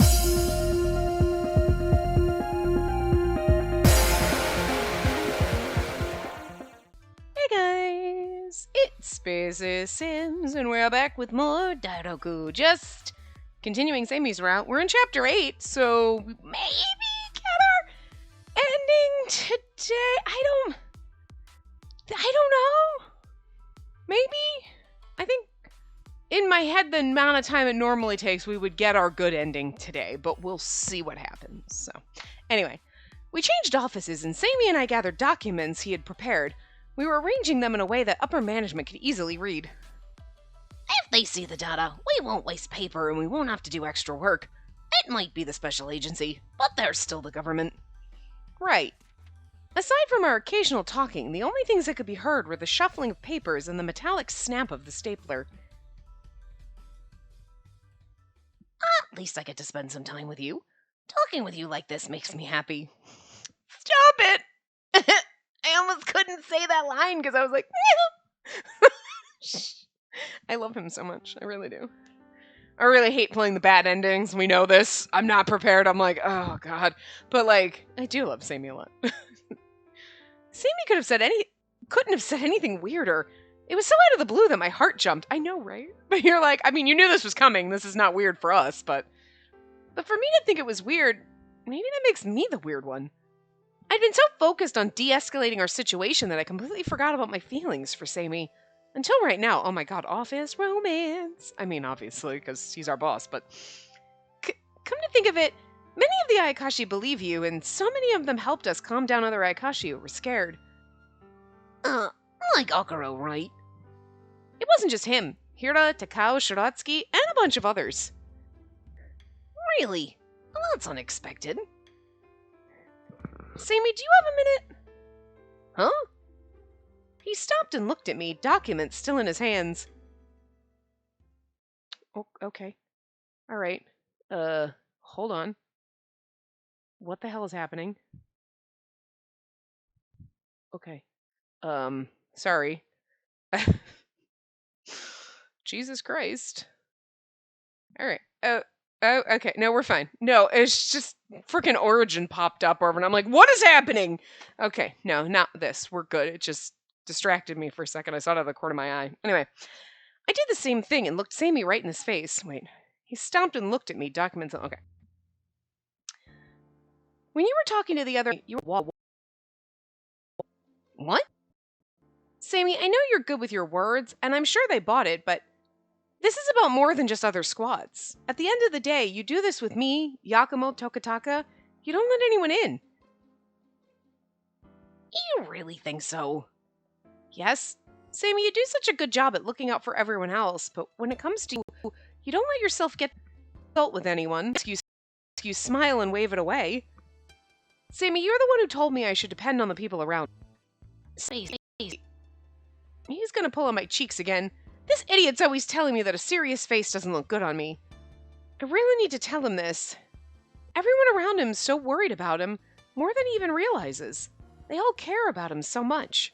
Hey guys, it's Spacey Sims, and we're back with more Dairoku. Just continuing Sami's route. We're in chapter 8, so maybe get our ending today. I don't know. Maybe? I think in my head the amount of time it normally takes, we would get our good ending today, but we'll see what happens. So, anyway, we changed offices, and Sami and I gathered documents he had prepared. We were arranging them in a way that upper management could easily read. If they see the data, we won't waste paper and we won't have to do extra work. It might be the special agency, but they're still the government. Right. Aside from our occasional talking, the only things that could be heard were the shuffling of papers and the metallic snap of the stapler. At least I get to spend some time with you. Talking with you like this makes me happy. Stop it! I almost couldn't say that line because I was like, I love him so much. I really do. I really hate playing the bad endings. We know this. I'm not prepared. I'm like, oh god. But like, I do love Sami a lot. Sami couldn't have said anything weirder. It was so out of the blue that my heart jumped. I know, right? But you're like, I mean, you knew this was coming. This is not weird for us, but for me to think it was weird, maybe that makes me the weird one. I'd been so focused on de-escalating our situation that I completely forgot about my feelings for Sami. Until right now. Oh my god, office romance. I mean, obviously, because he's our boss, but come to think of it, many of the Ayakashi believe you, and so many of them helped us calm down other Ayakashi who were scared. Like Akuro, right? It wasn't just him. Hira, Takao, Shiratsuki, and a bunch of others. Really? Well, that's unexpected. Sami, do you have a minute? Huh? He stopped and looked at me, documents still in his hands. Oh, okay. Alright. Hold on. What the hell is happening? Okay. Sorry. Jesus Christ. Alright. Oh, okay. No, we're fine. No, it's just freaking Origin popped up over, and I'm like, what is happening? Okay, no, not this. We're good. It just distracted me for a second. I saw it out of the corner of my eye. Anyway, I did the same thing and looked Sami right in his face. Wait. He stopped and looked at me. Documents. Okay. When you were talking to the other, you were... What? Sami, I know you're good with your words, and I'm sure they bought it, but this is about more than just other squads. At the end of the day, you do this with me, Yakumo, Tokataka. You don't let anyone in. You really think so? Yes. Sami, you do such a good job at looking out for everyone else, but when it comes to you, you don't let yourself get insult with anyone. You smile and wave it away. Sami, you're the one who told me I should depend on the people around. Spacey. He's gonna pull on my cheeks again. This idiot's always telling me that a serious face doesn't look good on me. I really need to tell him this. Everyone around him's so worried about him, more than he even realizes. They all care about him so much.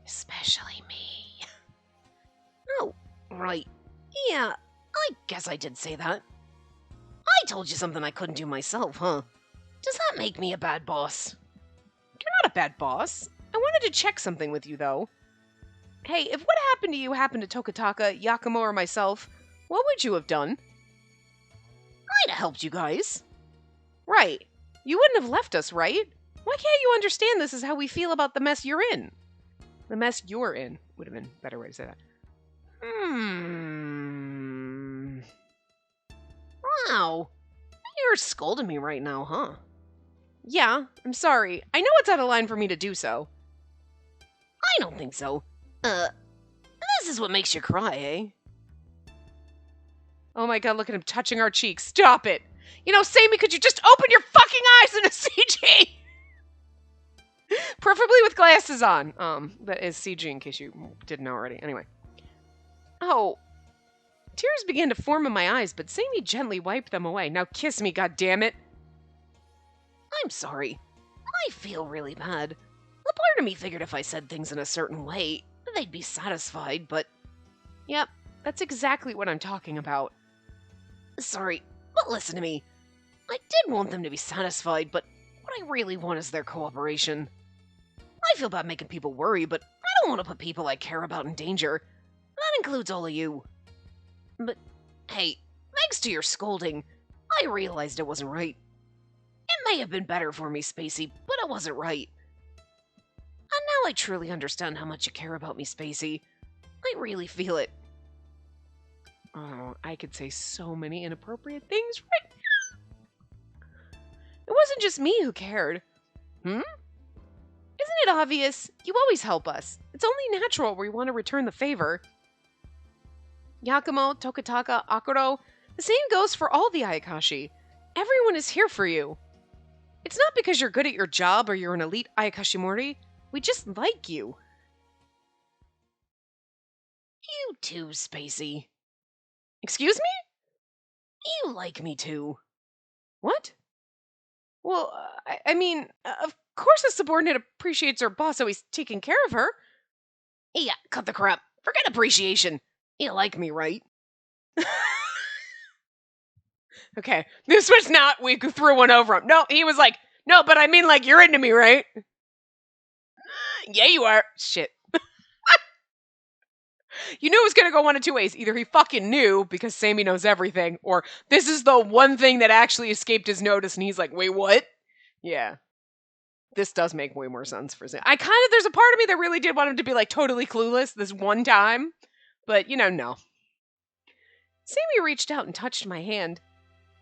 Especially me. Oh, right. Yeah, I guess I did say that. I told you something I couldn't do myself, huh? Does that make me a bad boss? You're not a bad boss. I wanted to check something with you, though. Hey, if what happened to you happened to Tokataka, Yakumo, or myself, what would you have done? I'd have helped you guys. Right. You wouldn't have left us, right? Why can't you understand this is how we feel about the mess you're in? The mess you're in would have been a better way to say that. Wow. You're scolding me right now, huh? Yeah, I'm sorry. I know it's out of line for me to do so. I don't think so. This is what makes you cry, eh? Oh my god, look at him touching our cheeks. Stop it! You know, Sami, could you just open your fucking eyes in a CG? Preferably with glasses on. That is CG in case you didn't know already. Anyway. Oh. Tears began to form in my eyes, but Sami gently wiped them away. Now kiss me, goddammit. I'm sorry. I feel really bad. A part of me figured if I said things in a certain way, they'd be satisfied, but... Yep, that's exactly what I'm talking about. Sorry, But listen to me. I did want them to be satisfied, but what I really want is their cooperation. I feel bad making people worry, but I don't want to put people I care about in danger. That includes all of you. But, hey, thanks to your scolding, I realized it wasn't right. It may have been better for me, Spacey, but it wasn't right. And now I truly understand how much you care about me, Spacey. I really feel it. Oh, I could say so many inappropriate things right now. It wasn't just me who cared. Isn't it obvious? You always help us. It's only natural we want to return the favor. Yakumo, Tokataka, Akuro, the same goes for all the Ayakashi. Everyone is here for you. It's not because you're good at your job or you're an elite Ayakashimori. We just like you. You too, Spacey. Excuse me? You like me too. What? Well, I mean, of course a subordinate appreciates her boss, so he's taking care of her. Yeah, cut the crap. Forget appreciation. You like me, right? Okay, this was not we threw one over him. No, he was like, no, but I mean, like, you're into me, right? Yeah, you are. Shit. You knew it was going to go one of two ways. Either he fucking knew because Sammy knows everything, or this is the one thing that actually escaped his notice and he's like, wait, what? Yeah. This does make way more sense for Sammy. There's a part of me that really did want him to be like totally clueless this one time, but no. Sammy reached out and touched my hand.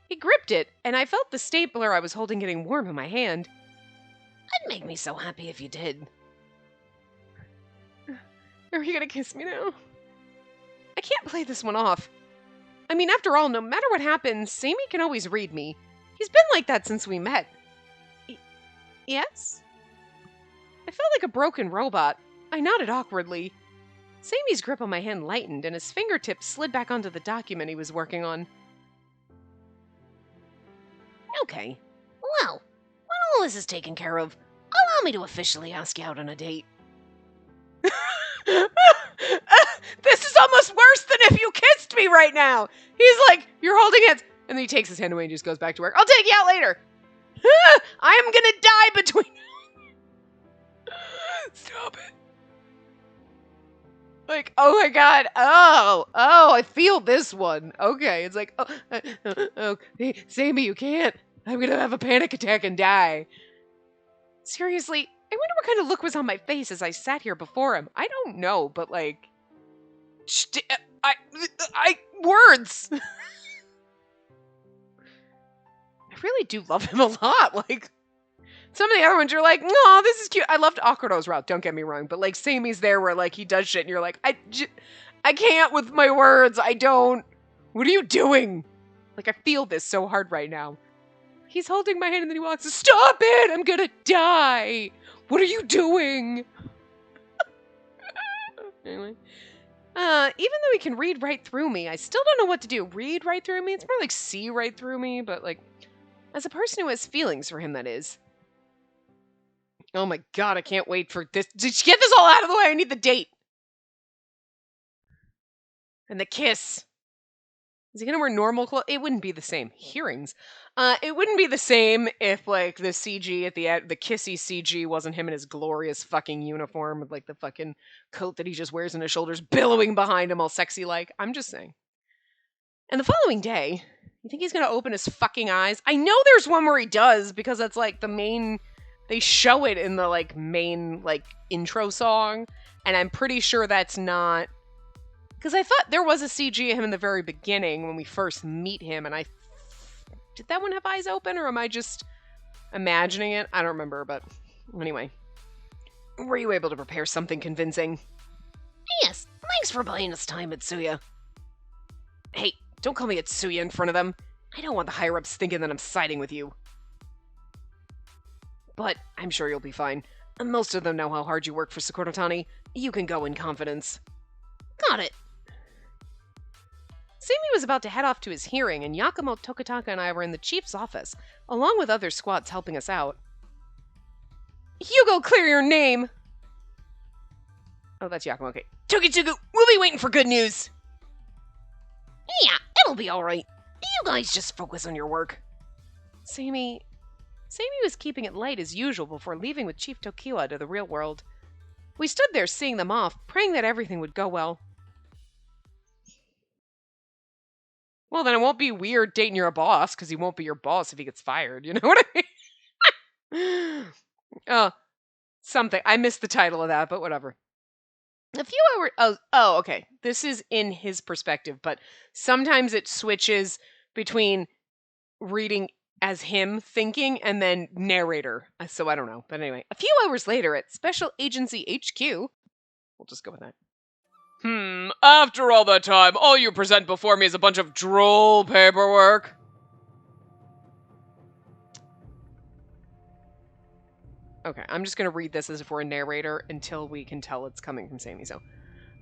He gripped it, and I felt the stapler I was holding getting warm in my hand. That'd make me so happy if you did. Are you gonna kiss me now? I can't play this one off. I mean, after all, no matter what happens, Sammy can always read me. He's been like that since we met. Yes? I felt like a broken robot. I nodded awkwardly. Sammy's grip on my hand lightened, and his fingertips slid back onto the document he was working on. Okay. Well, when all this is taken care of, allow me to officially ask you out on a date. This is almost worse than if you kissed me right now. He's like, you're holding hands. And then he takes his hand away and just goes back to work. I'll take you out later. I am gonna die between... Stop it. Like, oh my god. Oh, I feel this one. Okay, it's like, hey, Sammy, you can't. I'm gonna have a panic attack and die. Seriously, I wonder what kind of look was on my face as I sat here before him. I don't know, but like... words! I really do love him a lot. Like, some of the other ones you're like, no, this is cute. I loved Akuro's route, don't get me wrong. But like, Sammy's there where like he does shit and you're like, I can't with my words. I don't. What are you doing? Like, I feel this so hard right now. He's holding my hand and then he walks, stop it! I'm gonna die! What are you doing? Anyway. Even though he can read right through me, I still don't know what to do. Read right through me? It's more like see right through me, but like, as a person who has feelings for him, that is. Oh my god, I can't wait for this. Just get this all out of the way. I need the date. And the kiss. Is he gonna wear normal clothes? It wouldn't be the same. Hearings. It wouldn't be the same if, like, the CG at the end, the kissy CG wasn't him in his glorious fucking uniform with, like, the fucking coat that he just wears on his shoulders billowing behind him all sexy-like. I'm just saying. And the following day, you think he's gonna open his fucking eyes? I know there's one where he does, because that's, like, the main... They show it in the, like, main, like, intro song, and I'm pretty sure that's not... Because I thought there was a CG of him in the very beginning when we first meet him, and did that one have eyes open, or am I just imagining it? I don't remember, but anyway. Were you able to prepare something convincing? Yes, thanks for buying us time, Itsuya. Hey, don't call me Itsuya in front of them. I don't want the higher-ups thinking that I'm siding with you. But I'm sure you'll be fine. Most of them know how hard you work for Sakuratani. You can go in confidence. Got it. Sammy was about to head off to his hearing, and Yakumo, Tokataka, and I were in the chief's office, along with other squads helping us out. Hugo, clear your name! Oh, that's Yakumo, okay. Tokitsugu, we'll be waiting for good news! Yeah, it'll be alright. You guys just focus on your work. Sammy was keeping it light as usual before leaving with Chief Tokiwa to the real world. We stood there seeing them off, praying that everything would go well. Well, then it won't be weird dating your boss, because he won't be your boss if he gets fired. You know what I mean? Oh, something. I missed the title of that, but whatever. A few hours... Oh, okay. This is in his perspective, but sometimes it switches between reading as him thinking and then narrator. So I don't know. But anyway, a few hours later at Special Agency HQ... We'll just go with that. After all that time, all you present before me is a bunch of droll paperwork. Okay, I'm just going to read this as if we're a narrator until we can tell it's coming from Sammy. So,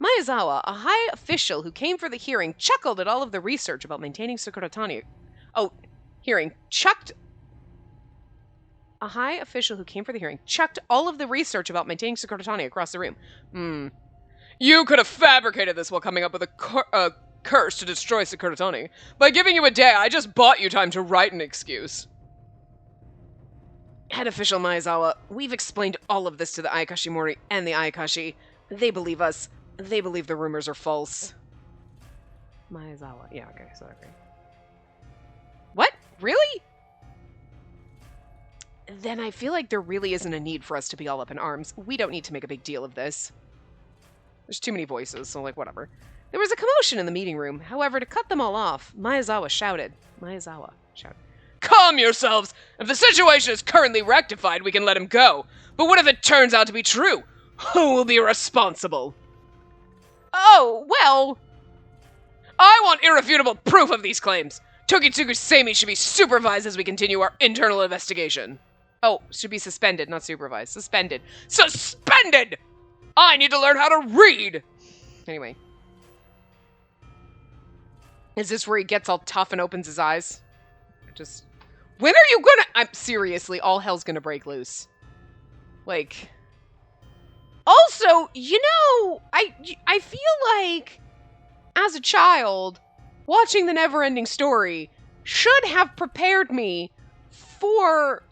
Maezawa, a high official who came for the hearing, chuckled at all of the research about maintaining Sakuratani. Oh, hearing. A high official who came for the hearing chucked all of the research about maintaining Sakuratani across the room. You could have fabricated this while coming up with a curse to destroy Sakuratani. By giving you a day, I just bought you time to write an excuse. Head official Maezawa, we've explained all of this to the Ayakashimori and the Ayakashi. They believe us. They believe the rumors are false. Maezawa. Yeah, okay, so okay. What? Really? Then I feel like there really isn't a need for us to be all up in arms. We don't need to make a big deal of this. There's too many voices, so like, whatever. There was a commotion in the meeting room. However, to cut them all off, Maezawa shouted. Calm yourselves! If the situation is currently rectified, we can let him go. But what if it turns out to be true? Who will be responsible? Oh, well... I want irrefutable proof of these claims. Tokitsugu Seimi should be supervised as we continue our internal investigation. Oh, should be suspended, not supervised. Suspended. Suspended! I need to learn how to read! Anyway. Is this where he gets all tough and opens his eyes? Just... When are you gonna... seriously, all hell's gonna break loose. Like... Also, you know, I feel like, as a child, watching the Neverending Story should have prepared me for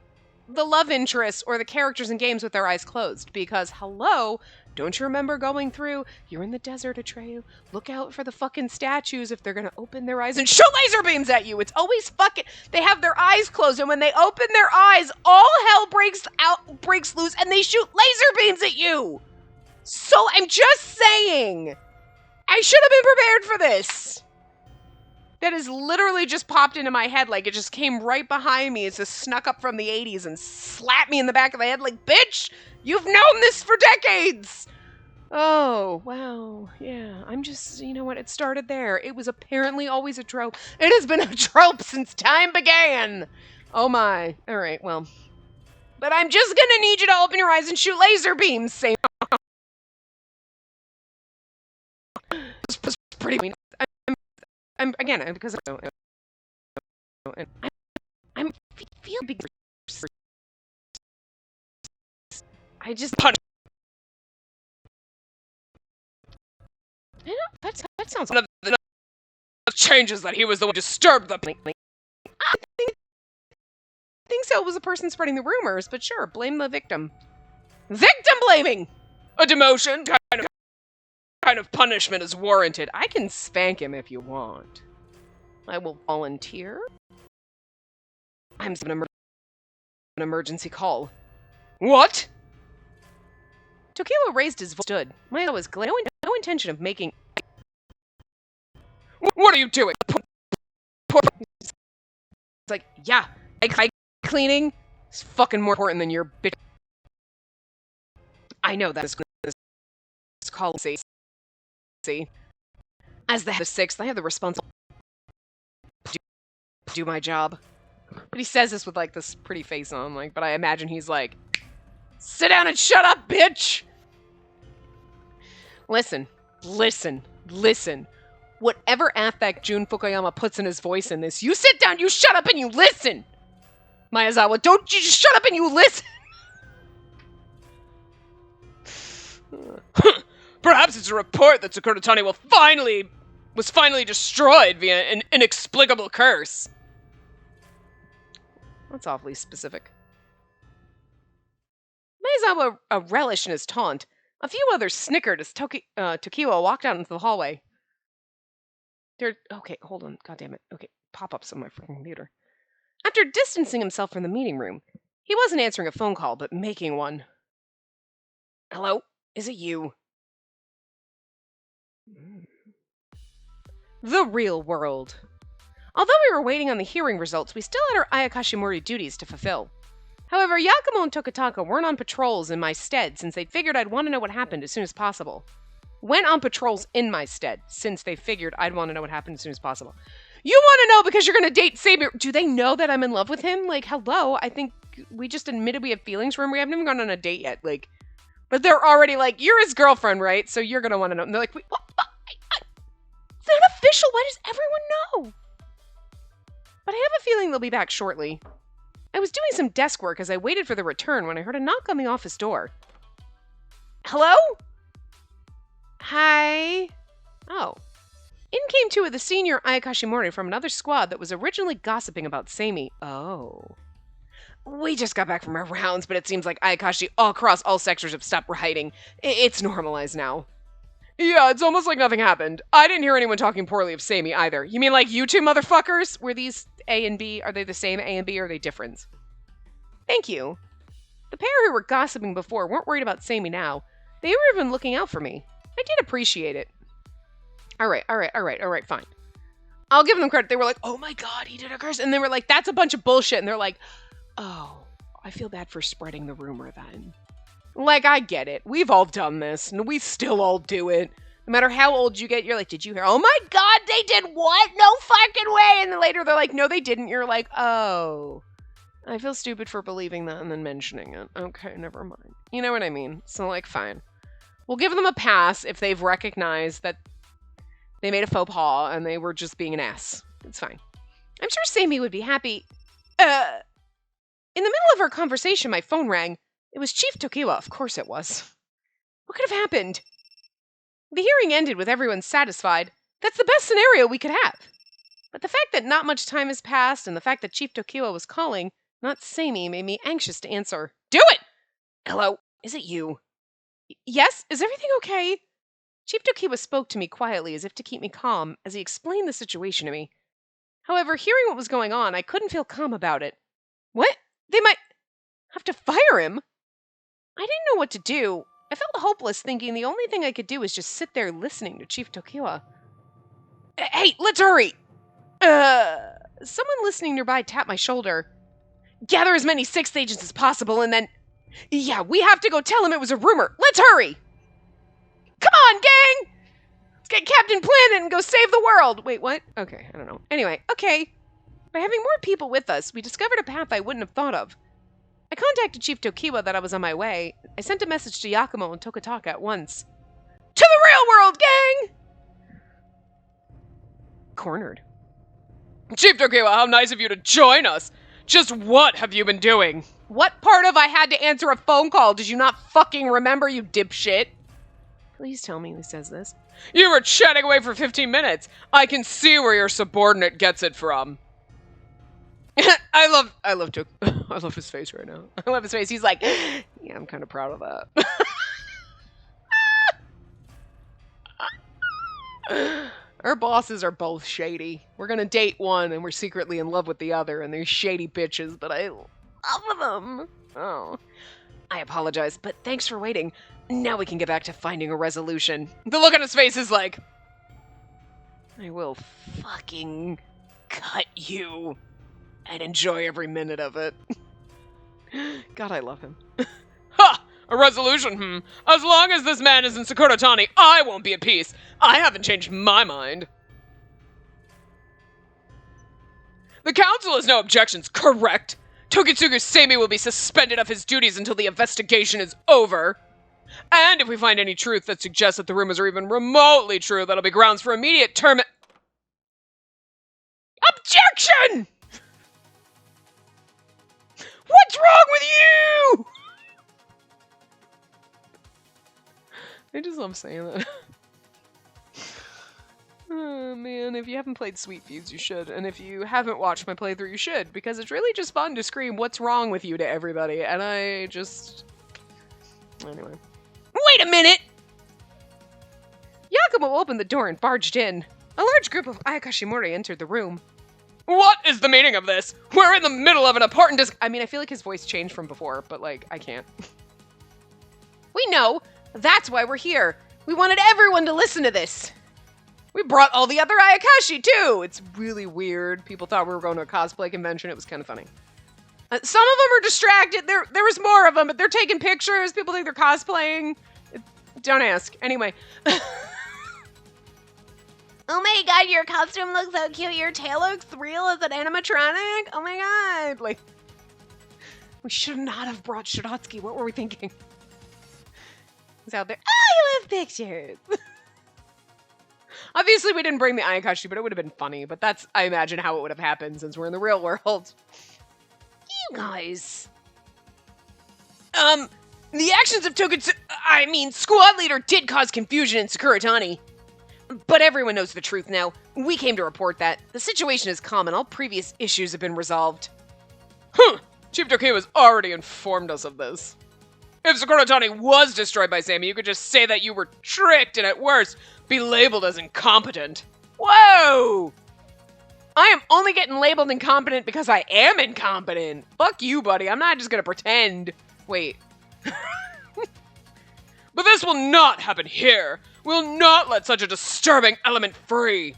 the love interests or the characters in games with their eyes closed. Because, hello... Don't you remember going through, you're in the desert, Atreyu, look out for the fucking statues if they're gonna open their eyes and shoot laser beams at you. It's always fucking, they have their eyes closed, and when they open their eyes, all hell breaks loose, and they shoot laser beams at you. So I'm just saying, I should have been prepared for this. That has literally just popped into my head, like it just came right behind me. It's just snuck up from the 80s and slapped me in the back of the head like, bitch, you've known this for decades! Oh, wow, yeah, I'm just, you know what, it started there. It was apparently always a trope. It has been a trope since time began! Oh my, alright, well. But I'm just gonna need you to open your eyes and shoot laser beams, Sam. It's pretty mean. I'm again, because I'm feel big. I just punch. I know, that sounds. One of the changes that he was the one who disturbed the. I think so. It was the person spreading the rumors, but sure, blame the victim. Victim blaming. A demotion, kind of punishment is warranted. I can spank him if you want. I will volunteer. I'm an emergency call. What? Tokiwa raised his voice. Stood. Maya was glad. No intention of making. What are you doing? It's like, yeah, I cleaning is fucking more important than your bitch. I know that this call. See, as the head of sixth, I have the responsibility to do my job. But he says this with like this pretty face on, like. But I imagine he's like, "Sit down and shut up, bitch." Listen. Whatever affect Jun Fukuyama puts in his voice in this, you sit down, you shut up, and you listen. Maezawa, don't you just shut up and you listen? Perhaps it's a report that Sakuratani will finally was finally destroyed via an inexplicable curse. That's awfully specific. Maezawa relished in his taunt. A few others snickered as Tokiwa walked out into the hallway. Okay, hold on. God damn it. Okay, pop-ups on my freaking computer. After distancing himself from the meeting room, he wasn't answering a phone call, but making one. Hello? Is it you? The real world. Although we were waiting on the hearing results, we still had our Ayakashimori duties to fulfill. However, Yakumo and Tokataka weren't on patrols in my stead since they figured I'd want to know what happened as soon as possible. Went on patrols in my stead since they figured I'd want to know what happened as soon as possible. You want to know because you're going to date Saber. Do they know that I'm in love with him? Like, hello, I think we just admitted we have feelings for him. We haven't even gone on a date yet. Like, but they're already like, you're his girlfriend, right? So you're going to want to know. And they're like, wait, what? It's not official. Why does everyone know? But I have a feeling they'll be back shortly. I was doing some desk work as I waited for the return when I heard a knock on the office door. Hello? Hi? Oh. In came two of the senior Ayakashimori from another squad that was originally gossiping about Seimi. Oh. We just got back from our rounds, but it seems like Ayakashi all across all sectors have stopped hiding. It's normalized now. Yeah, it's almost like nothing happened. I didn't hear anyone talking poorly of Seimi either. You mean like you two motherfuckers? Were these A and B? Are they the same A and B or are they different? Thank you. The pair who were gossiping before weren't worried about Seimi now. They were even looking out for me. I did appreciate it. Alright, fine. I'll give them credit. They were like, oh my god, he did a curse. And they were like, that's a bunch of bullshit. And they're like, oh, I feel bad for spreading the rumor then. Like, I get it. We've all done this, and we still all do it. No matter how old you get, you're like, did you hear? Oh my god, they did what? No fucking way! And then later they're like, no, they didn't. You're like, oh. I feel stupid for believing that and then mentioning it. Okay, never mind. You know what I mean? So, like, fine. We'll give them a pass if they've recognized that they made a faux pas and they were just being an ass. It's fine. I'm sure Seimi would be happy. In the middle of our conversation, my phone rang. It was Chief Tokiwa, of course it was. What could have happened? The hearing ended with everyone satisfied. That's the best scenario we could have. But the fact that not much time has passed and the fact that Chief Tokiwa was calling, not Seimi, made me anxious to answer. Do it! Hello, is it you? Yes, is everything okay? Chief Tokiwa spoke to me quietly as if to keep me calm as he explained the situation to me. However, hearing what was going on, I couldn't feel calm about it. What? They might have to fire him? I didn't know what to do. I felt hopeless, thinking the only thing I could do was just sit there listening to Chief Tokiwa. Hey, let's hurry! Someone listening nearby tapped my shoulder. Gather as many 6th agents as possible and then... Yeah, we have to go tell him it was a rumor. Let's hurry! Come on, gang! Let's get Captain Planet and go save the world! Wait, what? Okay, I don't know. Anyway, okay. By having more people with us, we discovered a path I wouldn't have thought of. I contacted Chief Tokiwa that I was on my way. I sent a message to Yakumo and Tokataka at once. To the real world, gang! Cornered. Chief Tokiwa, how nice of you to join us! Just what have you been doing? What part of I had to answer a phone call did you not fucking remember, you dipshit? Please tell me who says this. You were chatting away for 15 minutes. I can see where your subordinate gets it from. I love his face right now. I love his face. He's like, yeah, I'm kind of proud of that. Our bosses are both shady. We're gonna date one and we're secretly in love with the other and they're shady bitches, but I love them. Oh. I apologize, but thanks for waiting. Now we can get back to finding a resolution. The look on his face is like, I will fucking cut you. And enjoy every minute of it. God, I love him. Ha! A resolution, As long as this man is in Sakuratani, I won't be at peace. I haven't changed my mind. The council has no objections, correct? Tokitsugu Seimi will be suspended of his duties until the investigation is over. And if we find any truth that suggests that the rumors are even remotely true, that'll be grounds for immediate Objection! What's wrong with you? I just love saying that. if you haven't played Sweet Feuds, you should. And if you haven't watched my playthrough, you should. Because it's really just fun to scream, what's wrong with you to everybody. And I just... Anyway. Wait a minute! Yakumo opened the door and barged in. A large group of Ayakashimori entered the room. What is the meaning of this? We're in the middle of an important I mean, I feel like his voice changed from before, but, like, I can't. We know. That's why we're here. We wanted everyone to listen to this. We brought all the other Ayakashi, too! It's really weird. People thought we were going to a cosplay convention. It was kind of funny. Some of them are distracted. There was more of them, but they're taking pictures. People think they're cosplaying. Don't ask. Anyway. Oh my god, your costume looks so cute. Your tail looks real as an animatronic. Oh my god. Like, we should not have brought Shiratsuki. What were we thinking? He's out there. Oh, you have pictures. Obviously, we didn't bring the Ayakashi, but it would have been funny. But that's, I imagine, how it would have happened since we're in the real world. You guys. The actions of Squad Leader did cause confusion in Sakuratani. But everyone knows the truth now. We came to report that. The situation is calm and all previous issues have been resolved. Huh! Chief Tokiwa's already informed us of this. If Sakuratani was destroyed by Sammy, you could just say that you were tricked and at worst, be labeled as incompetent. Whoa! I am only getting labeled incompetent because I am incompetent. Fuck you, buddy. I'm not just gonna pretend. Wait. But this will not happen here. We'll not let such a disturbing element free.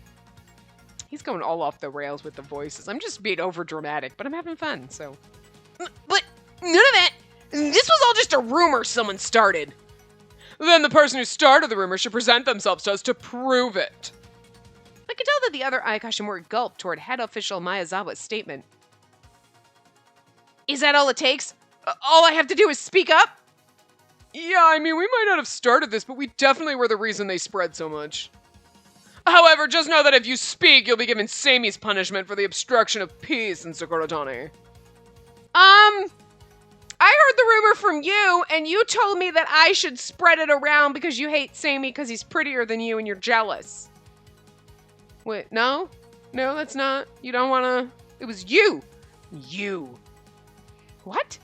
He's going all off the rails with the voices. I'm just being over dramatic, but I'm having fun, so. But none of that. This was all just a rumor someone started. Then the person who started the rumor should present themselves to us to prove it. I could tell that the other Ayakashimori gulped toward head official Miyazawa's statement. Is that all it takes? All I have to do is speak up? Yeah, I mean, we might not have started this, but we definitely were the reason they spread so much. However, just know that if you speak, you'll be given Samey's punishment for the obstruction of peace in Sakuratani. I heard the rumor from you, and you told me that I should spread it around because you hate Samey because he's prettier than you and you're jealous. Wait, no? No, that's not. You don't want to... It was you. You. What?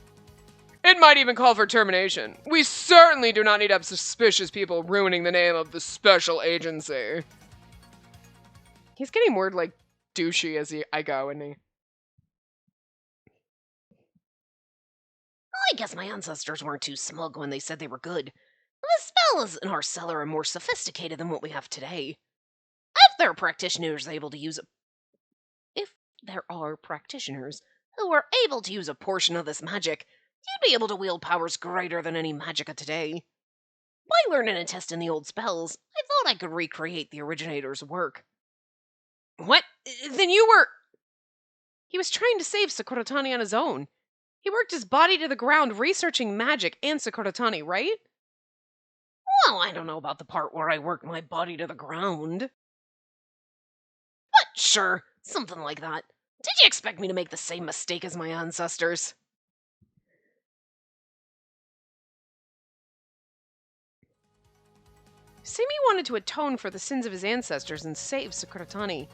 It might even call for termination. We certainly do not need to have suspicious people ruining the name of the special agency. He's getting more, like, douchey as I go, isn't he? I guess my ancestors weren't too smug when they said they were good. The spells in our cellar are more sophisticated than what we have today. If there are practitioners able to use If there are practitioners who are able to use a portion of this magic, you'd be able to wield powers greater than any magicka today. By learning and testing the old spells, I thought I could recreate the originator's work. What? Then you were... He was trying to save Sakuratani on his own. He worked his body to the ground researching magic and Sakuratani, right? Well, I don't know about the part where I worked my body to the ground. But sure, something like that. Did you expect me to make the same mistake as my ancestors? Samey wanted to atone for the sins of his ancestors and save Sakuratani.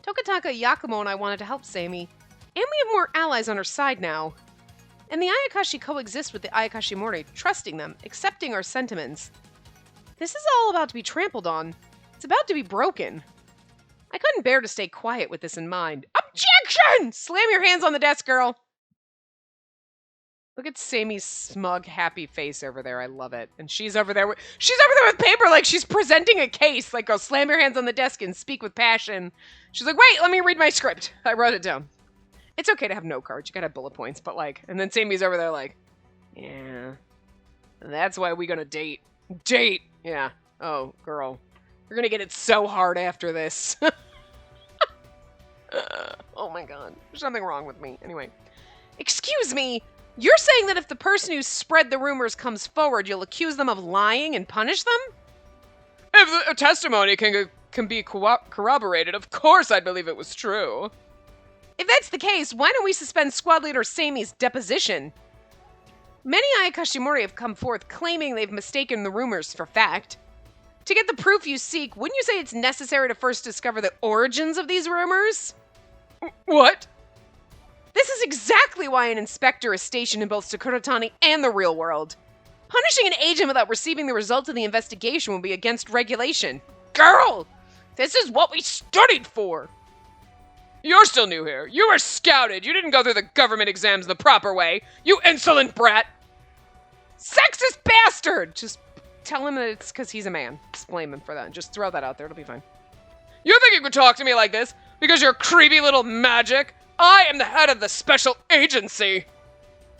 Tokataka, Yakumo, and I wanted to help Samey. And we have more allies on our side now. And the Ayakashi coexist with the Ayakashimori, trusting them, accepting our sentiments. This is all about to be trampled on. It's about to be broken. I couldn't bear to stay quiet with this in mind. Objection! Slam your hands on the desk, girl! Look at Samey's smug, happy face over there. I love it. And she's over there with paper like she's presenting a case. Like, go slam your hands on the desk and speak with passion. She's like, wait, let me read my script. I wrote it down. It's okay to have no cards. You gotta have bullet points, but like... And then Samey's over there like, yeah. That's why we gonna date. Date! Yeah. Oh, girl. You're gonna get it so hard after this. Oh my god. There's nothing wrong with me. Anyway. Excuse me! You're saying that if the person who spread the rumors comes forward, you'll accuse them of lying and punish them? If the testimony can be corroborated, of course I'd believe it was true. If that's the case, why don't we suspend Squad Leader Samey's deposition? Many Ayakashimori have come forth claiming they've mistaken the rumors for fact. To get the proof you seek, wouldn't you say it's necessary to first discover the origins of these rumors? What? This is exactly why an inspector is stationed in both Sakuratani and the real world. Punishing an agent without receiving the results of the investigation will be against regulation. Girl! This is what we studied for! You're still new here. You were scouted. You didn't go through the government exams the proper way. You insolent brat! Sexist bastard! Just tell him that it's because he's a man. Just blame him for that. Just throw that out there. It'll be fine. You think you could talk to me like this? Because you're creepy little magic? I am the head of the special agency!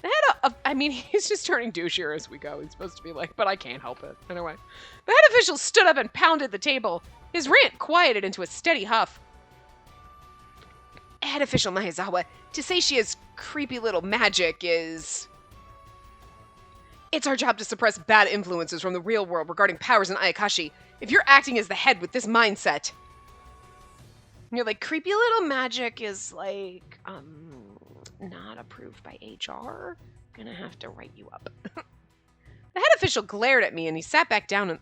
The head of, I mean, he's just turning douchier as we go. He's supposed to be like, but I can't help it. Anyway. The head official stood up and pounded the table. His rant quieted into a steady huff. Head official Maezawa, to say she has creepy little magic is... It's our job to suppress bad influences from the real world regarding powers in Ayakashi. If you're acting as the head with this mindset... And you're like, creepy little magic is like, not approved by HR. Gonna have to write you up. The head official glared at me and he sat back down on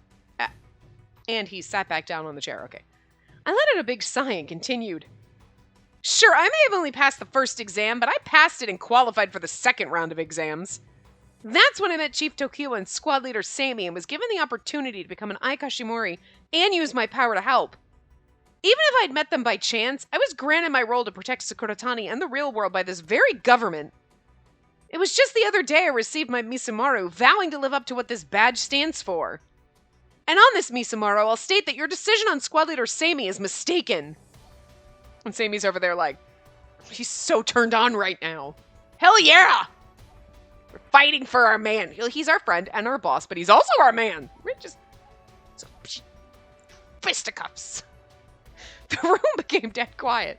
the chair. Okay. I let out a big sigh and continued. Sure, I may have only passed the first exam, but I passed it and qualified for the second round of exams. That's when I met Chief Tokyo and squad leader Sami and was given the opportunity to become an Ayakashimori and use my power to help. Even if I'd met them by chance, I was granted my role to protect Sakuratani and the real world by this very government. It was just the other day I received my Misumaru, vowing to live up to what this badge stands for. And on this Misumaru, I'll state that your decision on squad leader Sami is mistaken. And Sami's over there like, he's so turned on right now. Hell yeah! We're fighting for our man. He's our friend and our boss, but he's also our man. We're just... fisticuffs. The room became dead quiet.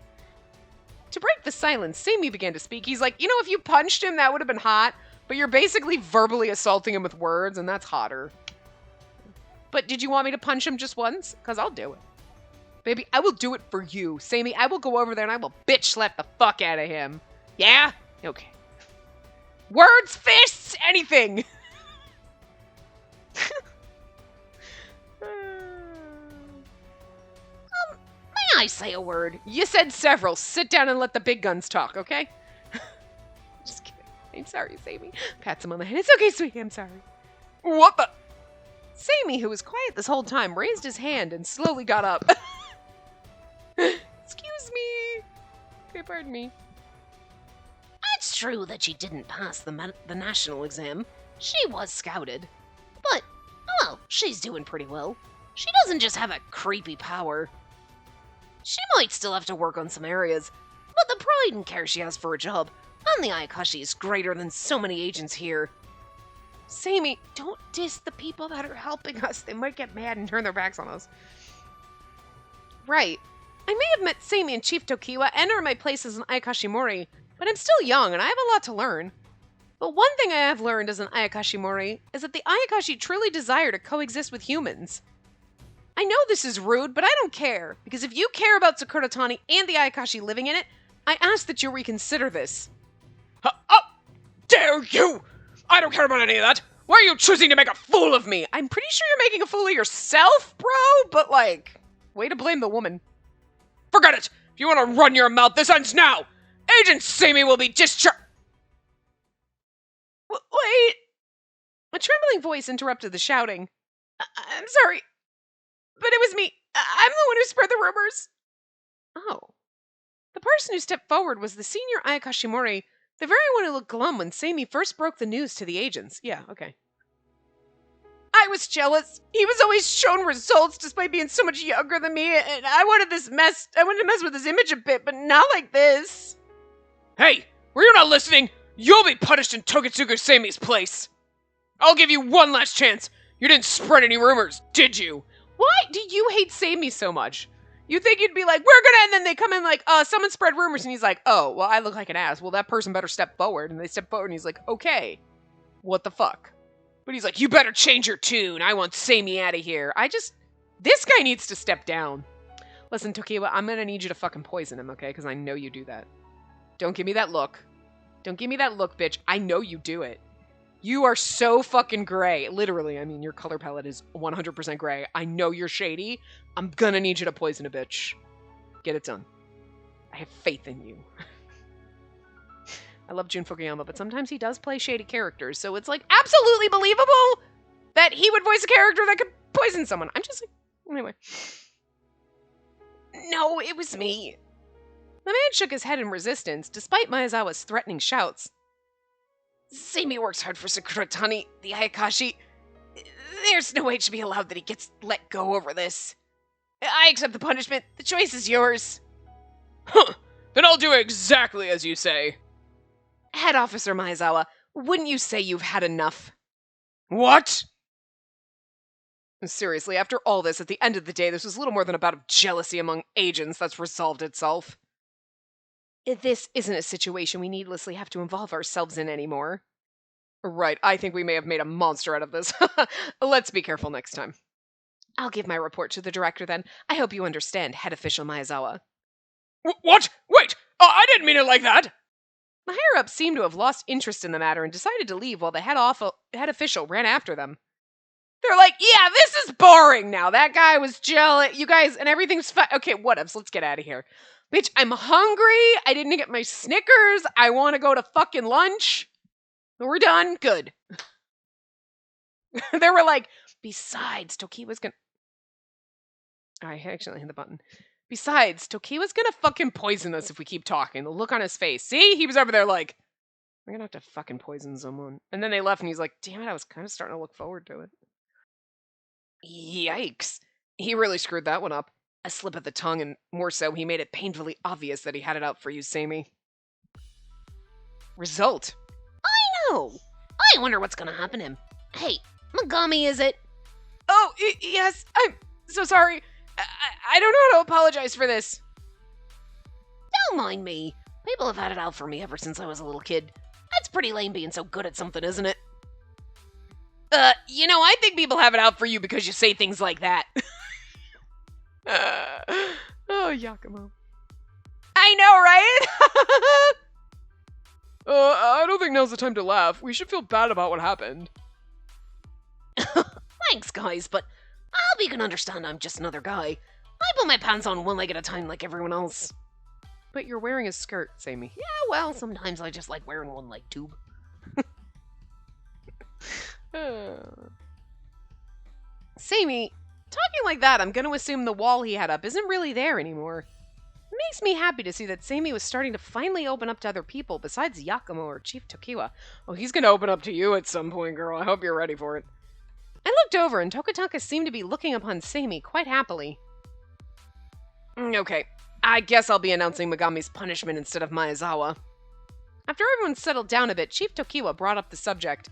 To break the silence, Sami began to speak. He's like, if you punched him, that would have been hot, but you're basically verbally assaulting him with words, and that's hotter. But did you want me to punch him just once? Because I'll do it. Baby, I will do it for you. Sami, I will go over there and I will bitch slap the fuck out of him. Yeah? Okay. Words, fists, anything! May I say a word? You said several. Sit down and let the big guns talk, okay? Just kidding. I'm sorry, Sami. Pats him on the head. It's okay, sweetie. I'm sorry. What the? Sami, who was quiet this whole time, raised his hand and slowly got up. Excuse me. Okay, pardon me. It's true that she didn't pass the national exam. She was scouted. But, well, she's doing pretty well. She doesn't just have a creepy power. She might still have to work on some areas, but the pride and care she has for her job and the Ayakashi is greater than so many agents here. Sami, don't diss the people that are helping us. They might get mad and turn their backs on us. Right. I may have met Sami and Chief Tokiwa and earned my place as an Ayakashimori, but I'm still young and I have a lot to learn. But one thing I have learned as an Ayakashimori is that the Ayakashi truly desire to coexist with humans. I know this is rude, but I don't care, because if you care about Sakuratani and the Ayakashi living in it, I ask that you reconsider this. Dare you! I don't care about any of that! Why are you choosing to make a fool of me? I'm pretty sure you're making a fool of yourself, bro, but way to blame the woman. Forget it! If you want to run your mouth, this ends now! Agent Sami will be discharged! Wait! A trembling voice interrupted the shouting. I'm sorry, but it was me. I'm the one who spread the rumors. Oh. The person who stepped forward was the senior Ayakashimori, the very one who looked glum when Sami first broke the news to the agents. Yeah, okay. I was jealous. He was always shown results despite being so much younger than me, and I wanted to mess with his image a bit, but not like this. Hey, were you not listening? You'll be punished in Togitsugu Sami's place. I'll give you one last chance. You didn't spread any rumors, did you? Why do you hate Sami so much? You think you'd be like, we're gonna, and then they come in like, someone spread rumors, and he's like, oh, well, I look like an ass. Well, that person better step forward. And they step forward, and he's like, okay, what the fuck? But he's like, you better change your tune. I want Sami out of here. This guy needs to step down. Listen, Tokiwa, I'm gonna need you to fucking poison him, okay? Because I know you do that. Don't give me that look. Don't give me that look, bitch. I know you do it. You are so fucking gray. Literally, I mean, your color palette is 100% gray. I know you're shady. I'm gonna need you to poison a bitch. Get it done. I have faith in you. I love Jun Fukuyama, but sometimes he does play shady characters, so it's like absolutely believable that he would voice a character that could poison someone. I'm just like, anyway. No, it was me. The man shook his head in resistance, despite Maezawa's threatening shouts. Seimi works hard for Sakuratani, the Ayakashi. There's no way it should be allowed that he gets let go over this. I accept the punishment. The choice is yours. Huh. Then I'll do exactly as you say. Head Officer Maezawa, wouldn't you say you've had enough? What? Seriously, after all this, at the end of the day, this was little more than a bout of jealousy among agents that's resolved itself. This isn't a situation we needlessly have to involve ourselves in anymore. Right, I think we may have made a monster out of this. Let's be careful next time. I'll give my report to the director then. I hope you understand, Head Official Maezawa. What? Wait! I didn't mean it like that! The higher-ups seemed to have lost interest in the matter and decided to leave while the head official ran after them. They're like, yeah, this is boring now. That guy was jealous. You guys, and everything's fine. Okay, whatevs. Let's get out of here. Bitch, I'm hungry. I didn't get my Snickers. I want to go to fucking lunch. We're done. Good. They were like, besides, Tokiwa's gonna... I accidentally hit the button. Besides, Tokiwa's gonna fucking poison us if we keep talking. The look on his face. See? He was over there like, we're gonna have to fucking poison someone. And then they left and he's like, damn it, I was kind of starting to look forward to it. Yikes. He really screwed that one up. A slip of the tongue, and more so, he made it painfully obvious that he had it out for you, Seimi. Result. I know. I wonder what's gonna happen to him. Hey, Megami, is it? Oh, yes. I'm so sorry. I don't know how to apologize for this. Don't mind me. People have had it out for me ever since I was a little kid. That's pretty lame being so good at something, isn't it? You know, I think people have it out for you because you say things like that. Oh, Yakumo. I know, right? I don't think now's the time to laugh. We should feel bad about what happened. Thanks, guys, but I hope you can understand I'm just another guy. I put my pants on one leg at a time like everyone else. But you're wearing a skirt, Seimi. Yeah, well, sometimes I just like wearing one leg tube. Seimi, talking like that, I'm going to assume the wall he had up isn't really there anymore. It makes me happy to see that Seimi was starting to finally open up to other people besides Yakumo or Chief Tokiwa. Oh, he's gonna open up to you at some point, girl. I hope you're ready for it. I looked over, and Tokitanka seemed to be looking upon Seimi quite happily. Okay, I guess I'll be announcing Megami's punishment instead of Maezawa. After everyone settled down a bit, Chief Tokiwa brought up the subject.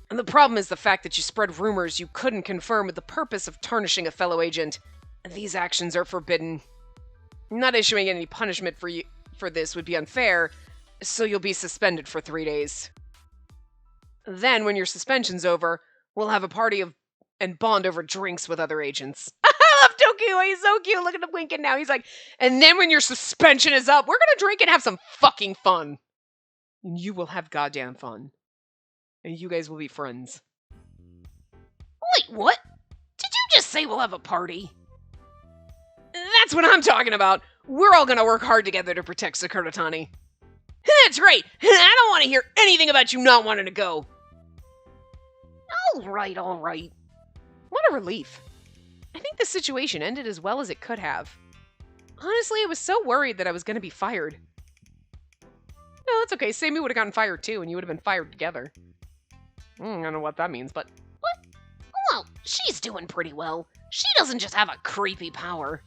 And the problem is the fact that you spread rumors you couldn't confirm with the purpose of tarnishing a fellow agent. These actions are forbidden. Not issuing any punishment for this would be unfair, so you'll be suspended for 3 days. Then, when your suspension's over, we'll have a party and bond over drinks with other agents. I love Tokiwa, he's so cute. Look at him winking now. He's like, and then when your suspension is up, we're gonna drink and have some fucking fun. And you will have goddamn fun. And you guys will be friends. Wait, what? Did you just say we'll have a party? That's what I'm talking about. We're all gonna work hard together to protect Sakuratani. That's right. I don't want to hear anything about you not wanting to go. All right. What a relief. I think the situation ended as well as it could have. Honestly, I was so worried that I was going to be fired. No, that's okay. Seimi would have gotten fired too, and you would have been fired together. I don't know what that means, but... What? Well, she's doing pretty well. She doesn't just have a creepy power.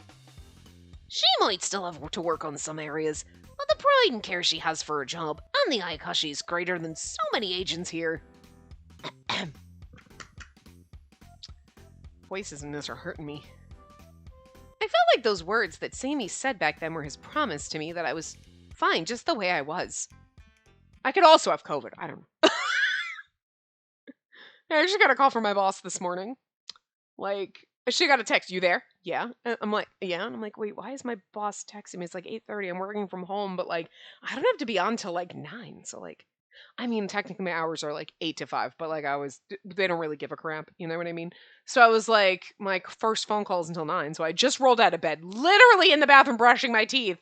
She might still have to work on some areas, but the pride and care she has for her job and the Ayakashi is greater than so many agents here. Voices in this are hurting me. I felt like those words that Seimi said back then were his promise to me that I was fine just the way I was. I could also have COVID. I don't know. I actually got a call from my boss this morning. Like, she got a text, you there? Yeah. I'm like, yeah. And I'm like, wait, why is my boss texting me? It's like 8:30. I'm working from home, but like, I don't have to be on till like 9. So like, I mean, technically my hours are like 8 to 5, but like they don't really give a crap. You know what I mean? So I was like, my first phone call is until 9. So I just rolled out of bed, literally in the bathroom brushing my teeth.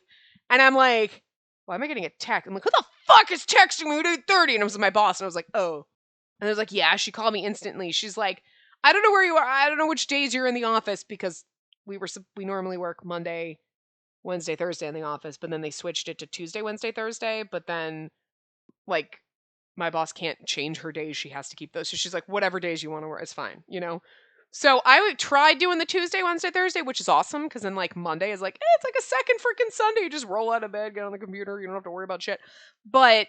And I'm like, why am I getting a text? I'm like, who the fuck is texting me at 8:30? And it was my boss. And I was like, oh. And I was like, yeah, she called me instantly. She's like, I don't know where you are. I don't know which days you're in the office because we normally work Monday, Wednesday, Thursday in the office, but then they switched it to Tuesday, Wednesday, Thursday. But then like my boss can't change her days. She has to keep those. So she's like, whatever days you want to work is fine, you know? So I would try doing the Tuesday, Wednesday, Thursday, which is awesome because then like Monday is like, it's like a second freaking Sunday. You just roll out of bed, get on the computer. You don't have to worry about shit. But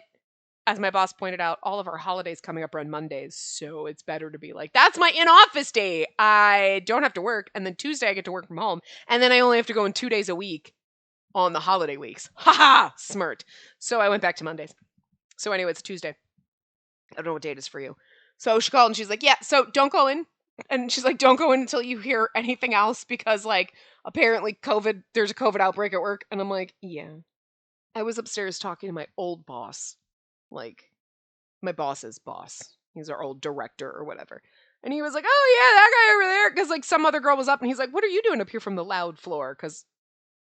as my boss pointed out, all of our holidays coming up are on Mondays. So it's better to be like, that's my in-office day. I don't have to work. And then Tuesday I get to work from home. And then I only have to go in 2 days a week on the holiday weeks. Haha, smart. So I went back to Mondays. So anyway, it's Tuesday. I don't know what date it is for you. So she called and she's like, yeah, so don't go in. And she's like, don't go in until you hear anything else because like apparently there's a COVID outbreak at work. And I'm like, yeah. I was upstairs talking to my old boss. Like my boss's boss. He's our old director or whatever. And he was like, oh yeah, that guy over there. Because like some other girl was up and he's like, what are you doing up here from the loud floor? Because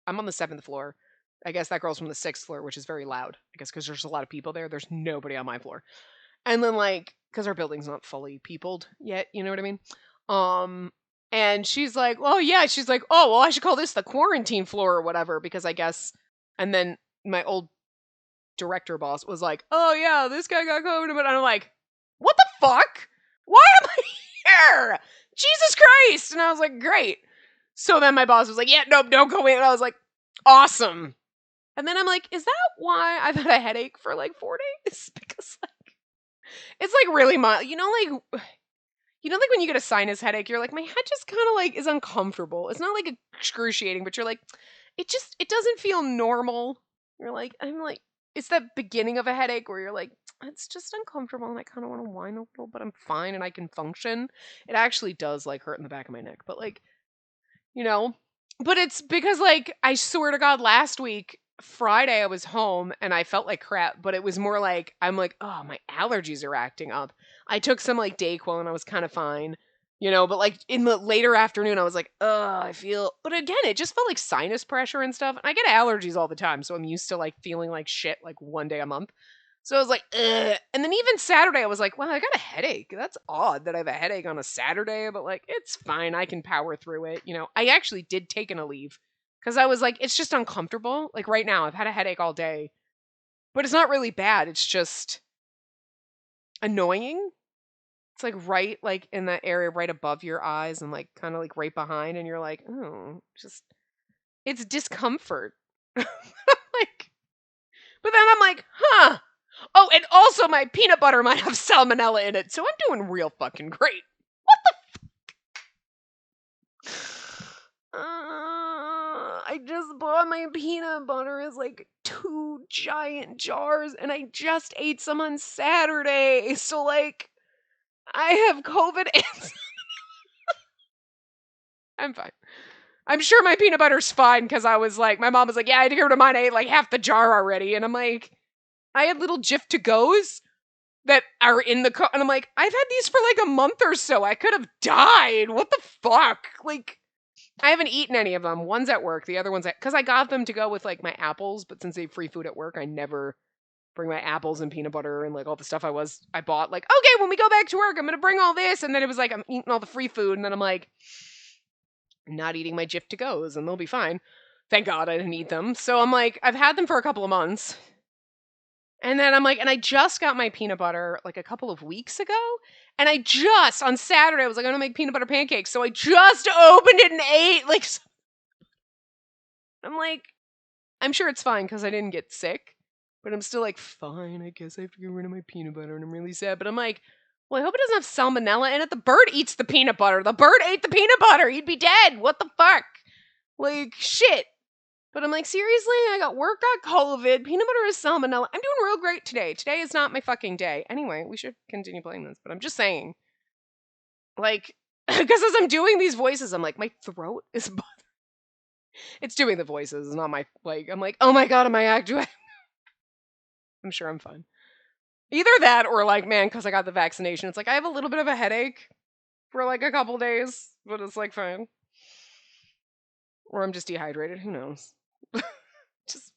I'm on the 7th floor. I guess that girl's from the 6th floor, which is very loud. I guess because there's a lot of people there. There's nobody on my floor. And then like, because our building's not fully peopled yet, you know what I mean? And she's like, oh yeah, she's like, oh, well, I should call this the quarantine floor or whatever, because I guess, and then my old director boss was like, oh yeah, this guy got COVID, and I'm like, what the fuck? Why am I here? Jesus Christ! And I was like, great. So then my boss was like, yeah, nope, don't go in. And I was like, awesome. And then I'm like, is that why I've had a headache for like 4 days? Because like, it's like really mild. You know, like when you get a sinus headache, you're like, my head just kind of like is uncomfortable. It's not like excruciating, but you're like, it doesn't feel normal. You're like, I'm like, it's that beginning of a headache where you're like, it's just uncomfortable and I kind of want to whine a little, but I'm fine and I can function. It actually does like hurt in the back of my neck, but like, you know, but it's because like, I swear to God, last week, Friday, I was home and I felt like crap, but it was more like, I'm like, oh, my allergies are acting up. I took some like Dayquil and I was kind of fine, you know, but like in the later afternoon, I was like, I feel, but again, it just felt like sinus pressure and stuff. And I get allergies all the time. So I'm used to like feeling like shit like one day a month. So I was like, ugh. And then even Saturday, I was like, well, I got a headache. That's odd that I have a headache on a Saturday, but like, it's fine. I can power through it. You know, I actually did take a leave because I was like, it's just uncomfortable. Like right now, I've had a headache all day, but it's not really bad. It's just annoying. It's like right like in that area right above your eyes and like kind of like right behind. And you're like, oh, just, it's discomfort. Like, but then I'm like, huh. Oh, and also my peanut butter might have salmonella in it, so I'm doing real fucking great. What the I just bought my peanut butter as like 2 giant jars, and I just ate some on Saturday, so like, I have COVID and I'm fine. I'm sure my peanut butter's fine, because I was like, my mom was like, yeah, I had to get rid of mine, I ate like half the jar already, and I'm like, I had little Jif to-goes that are in the and I'm like, I've had these for like a month or so. I could have died. What the fuck? Like, I haven't eaten any of them. One's at work, the other one's because I got them to go with like my apples, but since they have free food at work, I never bring my apples and peanut butter and like all the stuff I bought. Like, okay, when we go back to work, I'm gonna bring all this, and then it was like I'm eating all the free food, and then I'm like, I'm not eating my Jif to-goes, and they'll be fine. Thank God I didn't eat them. So I'm like, I've had them for a couple of months. And then I'm like, and I just got my peanut butter like a couple of weeks ago. And I just, on Saturday, I was like, I'm going to make peanut butter pancakes. So I just opened it and ate. Like, I'm like, I'm sure it's fine because I didn't get sick. But I'm still like, fine, I guess I have to get rid of my peanut butter. And I'm really sad. But I'm like, well, I hope it doesn't have salmonella in it. The bird eats the peanut butter. The bird ate the peanut butter. He'd be dead. What the fuck? Like, shit. But I'm like, seriously? I got work, got COVID, peanut butter is salmonella. I'm doing real great today. Today is not my fucking day. Anyway, we should continue playing this, but I'm just saying. Like, because as I'm doing these voices, I'm like, my throat is bothering. It's doing the voices, it's not my, like, I'm like, oh my God, am I acting? I'm sure I'm fine. Either that or like, man, because I got the vaccination. It's like I have a little bit of a headache for like a couple days, but it's like fine. Or I'm just dehydrated. Who knows? Just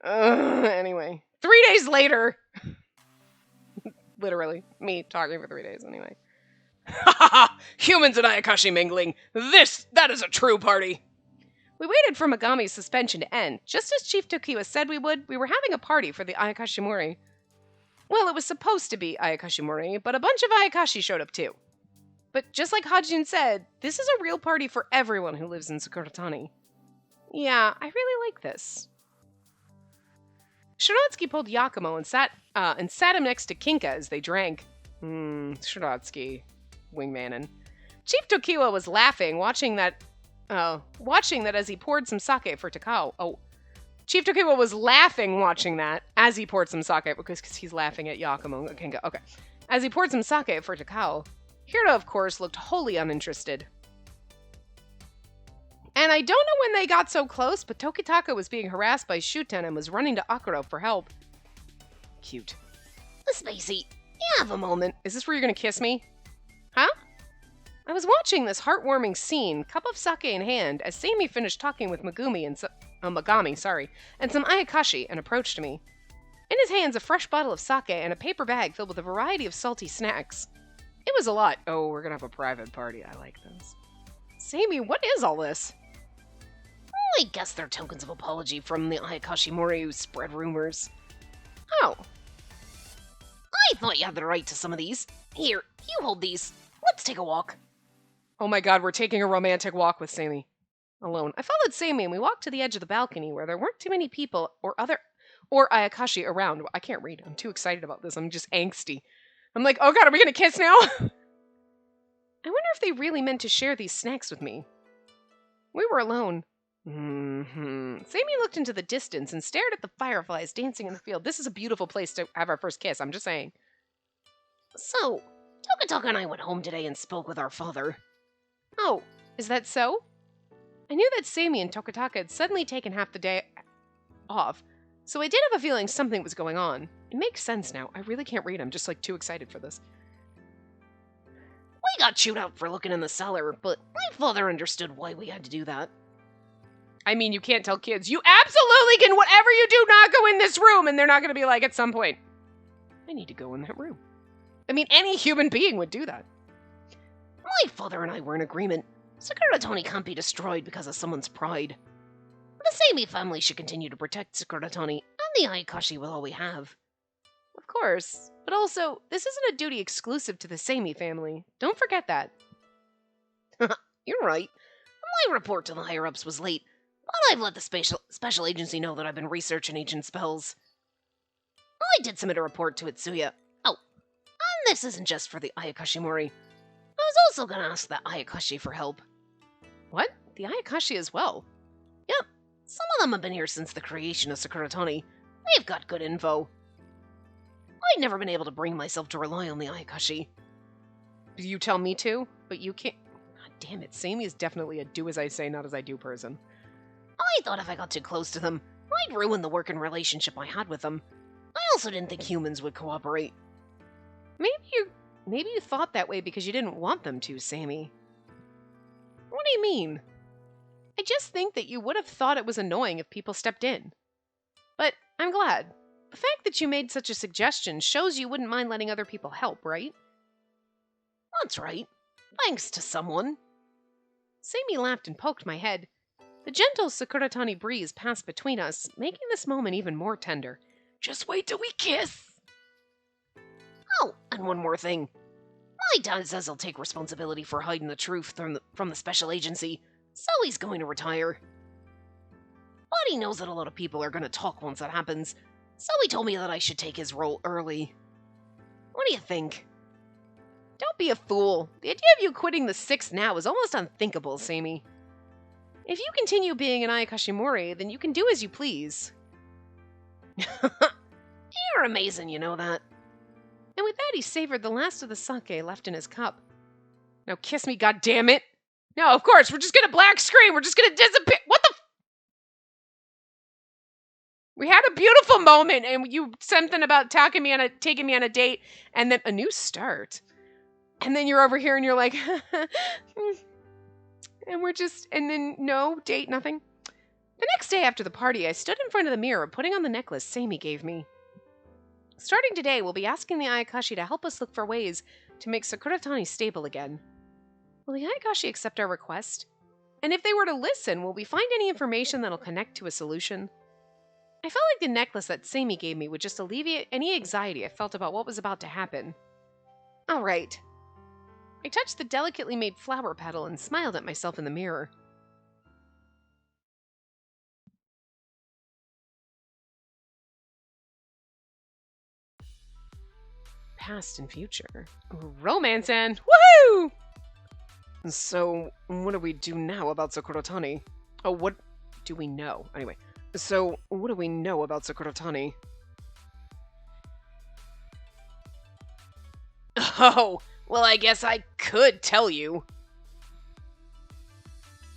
anyway. 3 days later. Literally. Me talking for 3 days anyway. Ha ha ha! Humans and Ayakashi mingling. That is a true party. We waited for Megami's suspension to end. Just as Chief Tokiwa said we would, we were having a party for the Ayakashimori. Well, it was supposed to be Ayakashimori, but a bunch of Ayakashi showed up too. But just like Hajun said, this is a real party for everyone who lives in Sakuratani. Yeah, I really like this. Shiratsuki pulled Yakumo and sat him next to Kinka as they drank. Shiratsuki, wingmanin. Chief Tokiwa was laughing, watching that as he poured some sake for Takao. Oh, Chief Tokiwa was laughing watching that as he poured some sake, because he's laughing at Yakumo and Kinka. Okay. As he poured some sake for Takao. Hirta, of course, looked wholly uninterested. And I don't know when they got so close, but Tokitaka was being harassed by Shuten and was running to Akuro for help. Cute. Spacey, you have a moment. Is this where you're gonna kiss me? Huh? I was watching this heartwarming scene, cup of sake in hand, as Seimi finished talking with Megami and some Ayakashi, and approached me. In his hands, a fresh bottle of sake and a paper bag filled with a variety of salty snacks. It was a lot. Oh, we're gonna have a private party. I like this. Seimi, what is all this? I guess they're tokens of apology from the Ayakashimori who spread rumors. Oh. I thought you had the right to some of these. Here, you hold these. Let's take a walk. Oh my god, we're taking a romantic walk with Seimi. Alone. I followed Seimi and we walked to the edge of the balcony where there weren't too many people or Ayakashi around. I can't read. I'm too excited about this. I'm just angsty. I'm like, oh god, are we gonna kiss now? I wonder if they really meant to share these snacks with me. We were alone. Seimi looked into the distance and stared at the fireflies dancing in the field. This is a beautiful place to have our first kiss, I'm just saying. So, Tokitaka and I went home today and spoke with our father. Oh, is that so? I knew that Seimi and Tokitaka had suddenly taken half the day off, so I did have a feeling something was going on. It makes sense now. I really can't read. I'm just like too excited for this. We got chewed out for looking in the cellar, but my father understood why we had to do that. I mean, you can't tell kids, you absolutely can, whatever you do, not go in this room, and they're not going to be like, at some point, I need to go in that room. I mean, any human being would do that. My father and I were in agreement. Sakuratani can't be destroyed because of someone's pride. The Seimi family should continue to protect Sakuratani, and the Ayakashi with all we have. Of course, but also, this isn't a duty exclusive to the Seimi family. Don't forget that. You're right. My report to the higher-ups was late, but I've let the special agency know that I've been researching ancient spells. I did submit a report to Itsuya. Oh, and this isn't just for the Ayakashimori. I was also going to ask the Ayakashi for help. What? The Ayakashi as well? Yep. Some of them have been here since the creation of Sakuratani. They've got good info. I've never been able to bring myself to rely on the Ayakashi. You tell me to, but you can't. God damn it, Seimi is definitely a do-as-I-say, not-as-I-do person. I thought if I got too close to them, I'd ruin the working relationship I had with them. I also didn't think humans would cooperate. Maybe you thought that way because you didn't want them to, Seimi. What do you mean? I just think that you would have thought it was annoying if people stepped in. But I'm glad. The fact that you made such a suggestion shows you wouldn't mind letting other people help, right? That's right. Thanks to someone. Seimi laughed and poked my head. The gentle Sakuratani breeze passed between us, making this moment even more tender. Just wait till we kiss! Oh, and one more thing. My dad says he'll take responsibility for hiding the truth from the special agency, so he's going to retire. But he knows that a lot of people are going to talk once that happens, so he told me that I should take his role early. What do you think? Don't be a fool. The idea of you quitting the Sixth now is almost unthinkable, Seimi. If you continue being an Ayakashimori, then you can do as you please. You're amazing, you know that. And with that, he savored the last of the sake left in his cup. Now kiss me, goddammit! No, of course, we're just gonna black screen, we're just gonna disappear! What the We had a beautiful moment, and you something about taking me on a date, and then a new start. And then you're over here, and you're like, and then no date, nothing. The next day after the party, I stood in front of the mirror, putting on the necklace Sammy gave me. Starting today, we'll be asking the Ayakashi to help us look for ways to make Sakuratani stable again. Will the Ayakashi accept our request? And if they were to listen, will we find any information that'll connect to a solution? I felt like the necklace that Sammy gave me would just alleviate any anxiety I felt about what was about to happen. All right. I touched the delicately made flower petal and smiled at myself in the mirror. Past and future. Romance and woohoo! So, what do we do now about Sakuratani? Oh, what do we know? Anyway, so what do we know about Sakuratani? Oh, well, I guess I could tell you.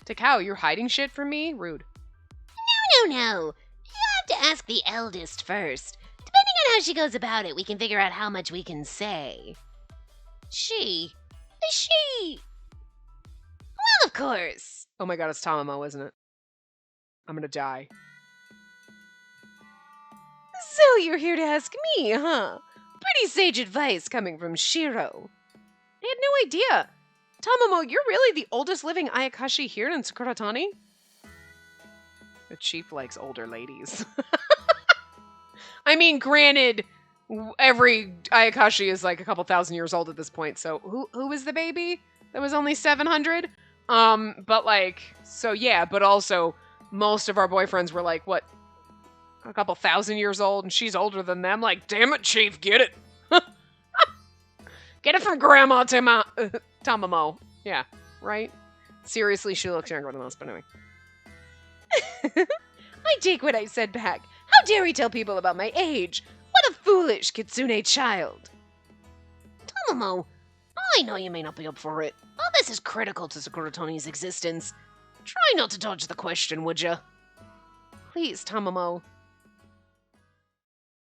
Takao, you're hiding shit from me? Rude. No. You have to ask the eldest first. Depending on how she goes about it, we can figure out how much we can say. She? Well, of course. Oh my god, it's Tamamo, isn't it? I'm gonna die. So you're here to ask me, huh? Pretty sage advice coming from Shiro. I had no idea. Tamamo, you're really the oldest living Ayakashi here in Sakuratani? The chief likes older ladies. I mean, granted, every Ayakashi is like a couple thousand years old at this point, so who was the baby that was only 700? But like, so yeah, but also most of our boyfriends were like, what, a couple thousand years old, and she's older than them. Like, damn it, chief, get it. Get it from Grandma Tamamo. Yeah, right? Seriously, she looks younger than us, but anyway. I take what I said back. How dare he tell people about my age? What a foolish Kitsune child. Tamamo, I know you may not be up for it, but this is critical to Sakuratani's existence. Try not to dodge the question, would ya? Please, Tamamo.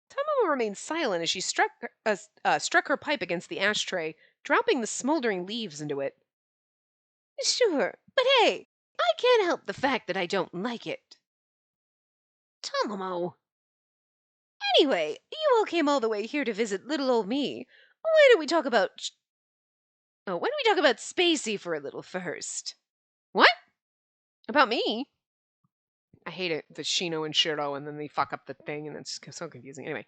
Tamamo remained silent as she struck her pipe against the ashtray, dropping the smoldering leaves into it. Sure, but hey, I can't help the fact that I don't like it. Tamamo. Anyway, you all came all the way here to visit little old me. Why don't we talk about... Spacey for a little first? What? About me? I hate it, the Shino and Shiro, and then they fuck up the thing, and it's so confusing. Anyway,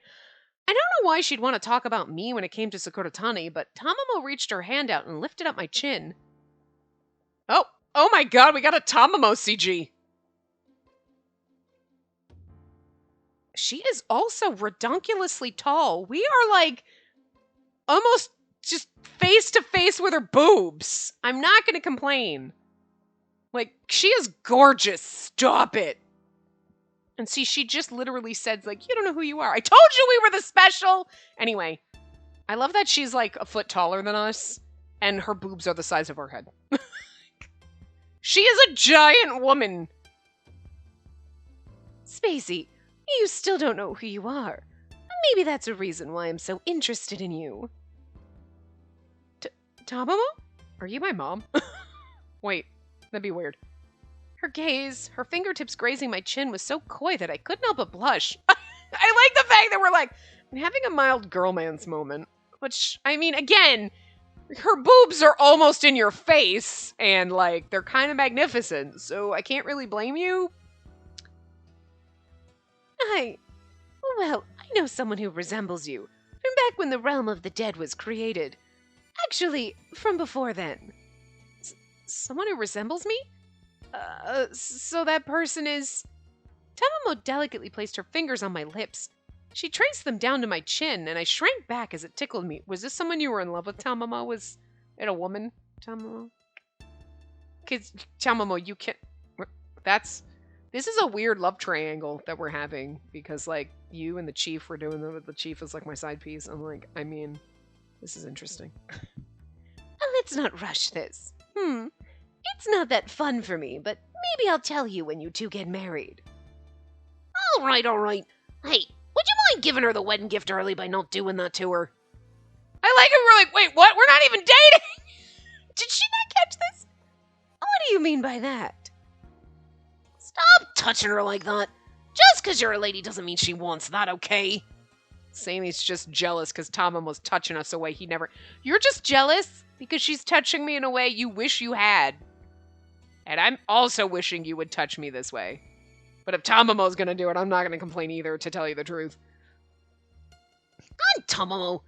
I don't know why she'd want to talk about me when it came to Sakuratani, but Tamamo reached her hand out and lifted up my chin. Oh my god, we got a Tamamo CG! She is also redonkulously tall. We are like almost just face to face with her boobs. I'm not going to complain. Like, she is gorgeous. Stop it. And see, she just literally said, like, you don't know who you are. I told you we were the special. Anyway, I love that she's like a foot taller than us and her boobs are the size of her head. She is a giant woman. Spacey, you still don't know who you are. Maybe that's a reason why I'm so interested in you. Tamamo? Are you my mom? Wait, that'd be weird. Her gaze, her fingertips grazing my chin was so coy that I couldn't help but blush. I like the fact that we're like, having a mild girl-man's moment. Which, I mean, again, her boobs are almost in your face, and like, they're kind of magnificent, so I can't really blame you. Well, I know someone who resembles you, from back when the realm of the dead was created. Actually, from before then. Someone who resembles me? So that person is... Tamamo delicately placed her fingers on my lips. She traced them down to my chin, and I shrank back as it tickled me. Was this someone you were in love with, Tamamo? Was it a woman, Tamamo? Kids, Tamamo, you can't... This is a weird love triangle that we're having, because, like, you and the chief were doing it, the chief is, like, my side piece. I'm like, I mean, this is interesting. Let's not rush this. It's not that fun for me, but maybe I'll tell you when you two get married. Alright. Hey, would you mind giving her the wedding gift early by not doing that to her? I like it. We're like, wait, what? We're not even dating. Did she not catch this? What do you mean by that? Stop touching her like that. Just because you're a lady doesn't mean she wants that, okay? Sammy's just jealous because Tamamo's touching us a way he never. You're just jealous because she's touching me in a way you wish you had. And I'm also wishing you would touch me this way. But if Tamamo's gonna do it, I'm not gonna complain either, to tell you the truth. I'm Tamamo.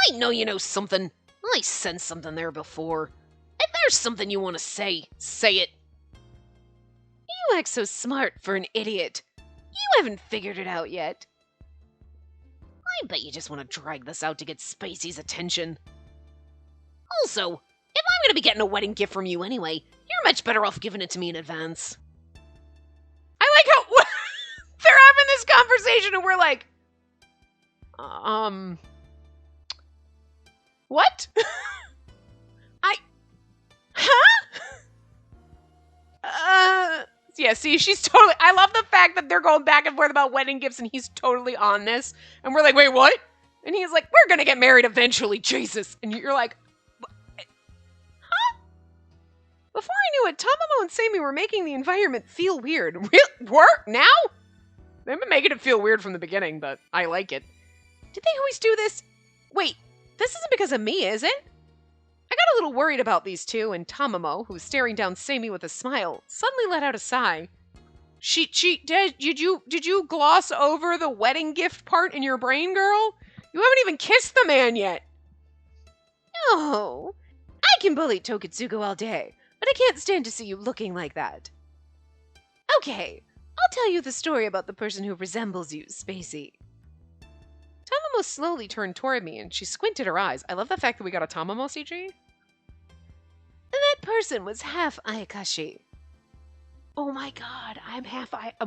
I know you know something. I sensed something there before. If there's something you want to say it. You act so smart for an idiot. You haven't figured it out yet. I bet you just want to drag this out to get Spacey's attention. Also, if I'm going to be getting a wedding gift from you anyway, you're much better off giving it to me in advance. I like how they're having this conversation and we're like, what? Yeah, see, she's totally, I love the fact that they're going back and forth about wedding gifts and he's totally on this. And we're like, wait, what? And he's like, we're gonna get married eventually, Jesus. And you're like, huh? Before I knew it, Tamamo and Sammy were making the environment feel weird. What? Now? They've been making it feel weird from the beginning, but I like it. Did they always do this? Wait, this isn't because of me, is it? I got a little worried about these two, and Tamamo, who was staring down Sammy with a smile, suddenly let out a sigh. Did you gloss over the wedding gift part in your brain, girl? You haven't even kissed the man yet. No, I can bully Tokitsugu all day, but I can't stand to see you looking like that. Okay, I'll tell you the story about the person who resembles you, Spacey. Tamamo slowly turned toward me, and she squinted her eyes. I love the fact that we got a Tamamo CG. That person was half Ayakashi. Oh my god, I'm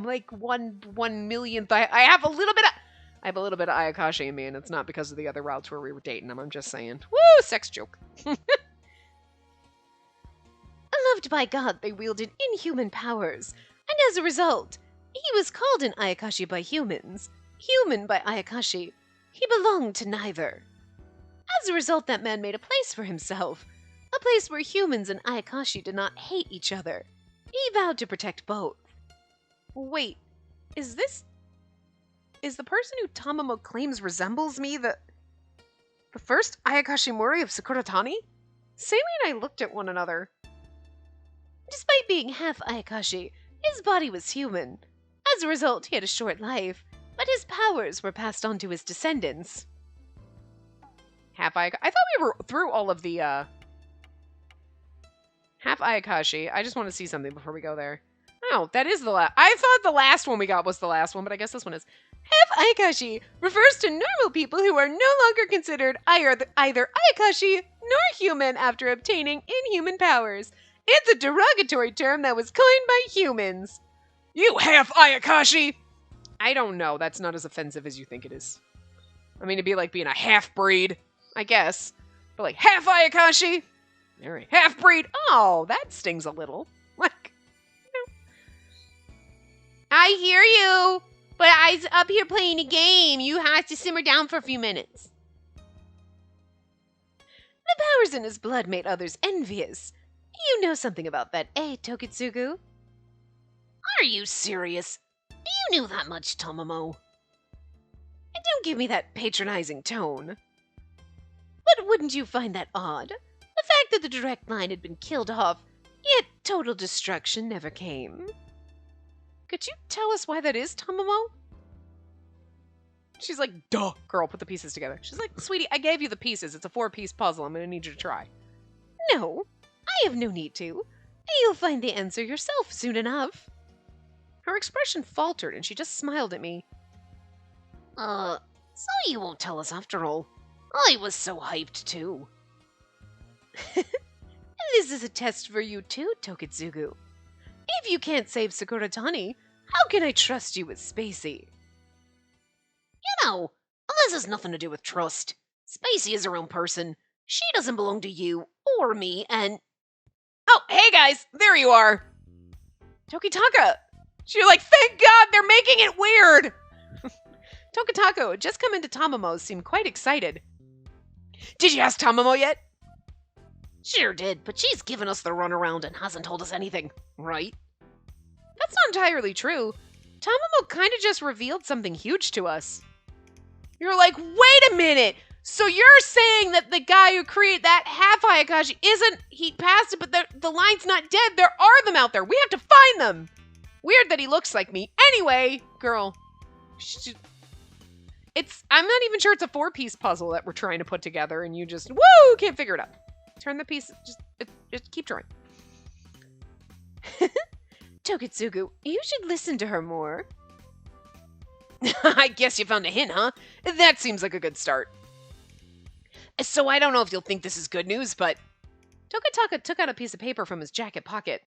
like 1/1,000,000th. I have a little bit of Ayakashi in me, and it's not because of the other routes where we were dating him. I'm just saying. Woo, sex joke. Loved by God, they wielded inhuman powers, and as a result, he was called an Ayakashi by humans, human by Ayakashi. He belonged to neither. As a result, that man made a place for himself, a place where humans and Ayakashi did not hate each other. He vowed to protect both. Wait, is the person who Tamamo claims resembles me the first Ayakashimori of Sakuratani? Sammy and I looked at one another. Despite being half Ayakashi, his body was human. As a result, he had a short life, but his powers were passed on to his descendants. Half Ayakashi. I thought we were through all of the half Ayakashi. I just want to see something before we go there. Oh, that is the last. I thought the last one we got was the last one, but I guess this one is. Half Ayakashi refers to normal people who are no longer considered either Ayakashi nor human after obtaining inhuman powers. It's a derogatory term that was coined by humans. You half Ayakashi! I don't know. That's not as offensive as you think it is. I mean, it'd be like being a half-breed, I guess. But like, half Ayakashi? All right, half-breed. Oh, that stings a little. Like, I hear you, but I's up here playing a game. You have to simmer down for a few minutes. The powers in his blood made others envious. You know something about that, eh, Tokitsugu? Are you serious? You knew that much, Tamamo. And don't give me that patronizing tone. But wouldn't you find that odd? The fact that the direct line had been killed off, yet total destruction never came. Could you tell us why that is, Tamamo? She's like, duh, girl, put the pieces together. She's like, sweetie, I gave you the pieces. It's a 4-piece puzzle. I'm going to need you to try. No, I have no need to. You'll find the answer yourself soon enough. Her expression faltered, and she just smiled at me. So you won't tell us after all. I was so hyped, too. This is a test for you, too, Tokitsugu. If you can't save Sakuratani, how can I trust you with Spacey? You know, this has nothing to do with trust. Spacey is her own person. She doesn't belong to you or me, and... Oh, hey guys! There you are! Tokitaka! She's like, thank God they're making it weird. Tokatako had just come into Tamamo's, seemed quite excited. Did you ask Tamamo yet? Sure did, but she's given us the runaround and hasn't told us anything, right? That's not entirely true. Tamamo kind of just revealed something huge to us. You're like, wait a minute! So you're saying that the guy who created that half Ayakashi isn't, he passed it, but the line's not dead. There are them out there. We have to find them. Weird that he looks like me. Anyway, girl. I'm not even sure it's a 4-piece puzzle that we're trying to put together and you just, woo, can't figure it out. Turn the piece, just keep trying. Tokitsugu, you should listen to her more. I guess you found a hint, huh? That seems like a good start. So I don't know if you'll think this is good news, but Tokataka took out a piece of paper from his jacket pocket.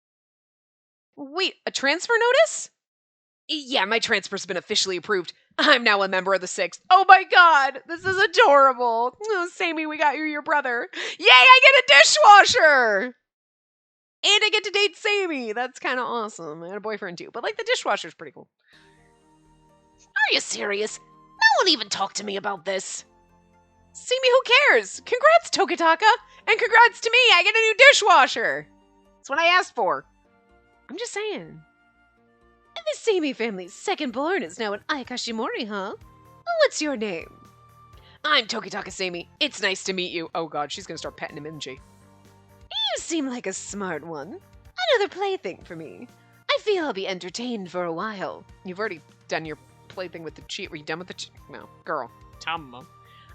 Wait, a transfer notice? Yeah, my transfer's been officially approved. I'm now a member of the 6th. Oh my god, this is adorable. Oh, Sammy, we got you your brother. Yay, I get a dishwasher! And I get to date Sammy. That's kind of awesome. I had a boyfriend too, but like the dishwasher's pretty cool. Are you serious? No one even talked to me about this. Sammy, who cares? Congrats, Tokataka! And congrats to me, I get a new dishwasher! That's what I asked for. I'm just saying. The Sammy family's second born is now an Ayakashimori, huh? What's your name? I'm Tokitaka Sammy. It's nice to meet you. Oh god, she's gonna start petting him, isn't she? You seem like a smart one. Another plaything for me. I feel I'll be entertained for a while. You've already done your plaything with the cheat. Were you done with the cheat? No, girl. Tamamo.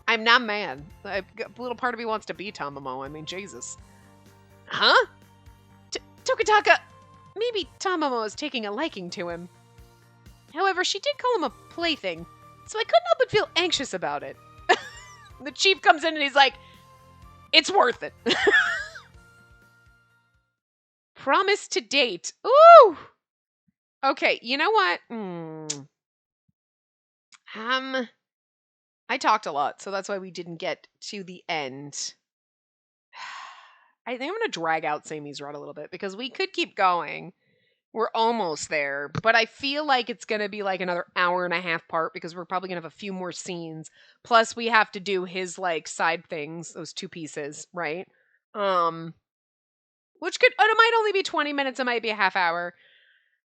I'm not mad. A little part of me wants to be Tamamo. I mean, Jesus. Huh? Tokitaka! Maybe Tamamo is taking a liking to him. However, she did call him a plaything, so I couldn't help but feel anxious about it. The chief comes in and he's like, it's worth it. Promise to date. Ooh! Okay, you know what? I talked a lot, so that's why we didn't get to the end. I think I'm going to drag out Sammy's route a little bit because we could keep going. We're almost there, but I feel like it's going to be like another hour and a half part because we're probably going to have a few more scenes. Plus we have to do his like side things, those 2 pieces, right? Which could, it might only be 20 minutes, it might be a half hour.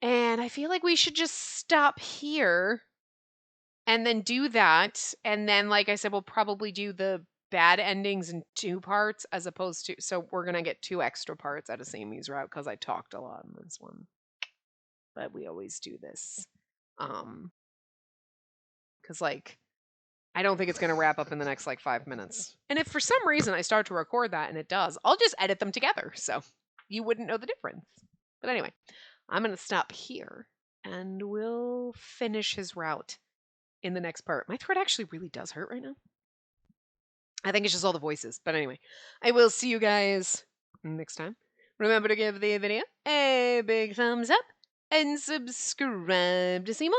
And I feel like we should just stop here and then do that. And then, like I said, we'll probably do the bad endings in 2 parts as opposed to, so we're gonna get 2 extra parts out of Sammy's route because I talked a lot in this one, but we always do this because like I don't think it's gonna wrap up in the next like 5 minutes, and if for some reason I start to record that and it does, I'll just edit them together so you wouldn't know the difference. But anyway, I'm gonna stop here and we'll finish his route in the next part. My throat actually really does hurt right now. I think it's just all the voices. But anyway, I will see you guys next time. Remember to give the video a big thumbs up and subscribe to see more.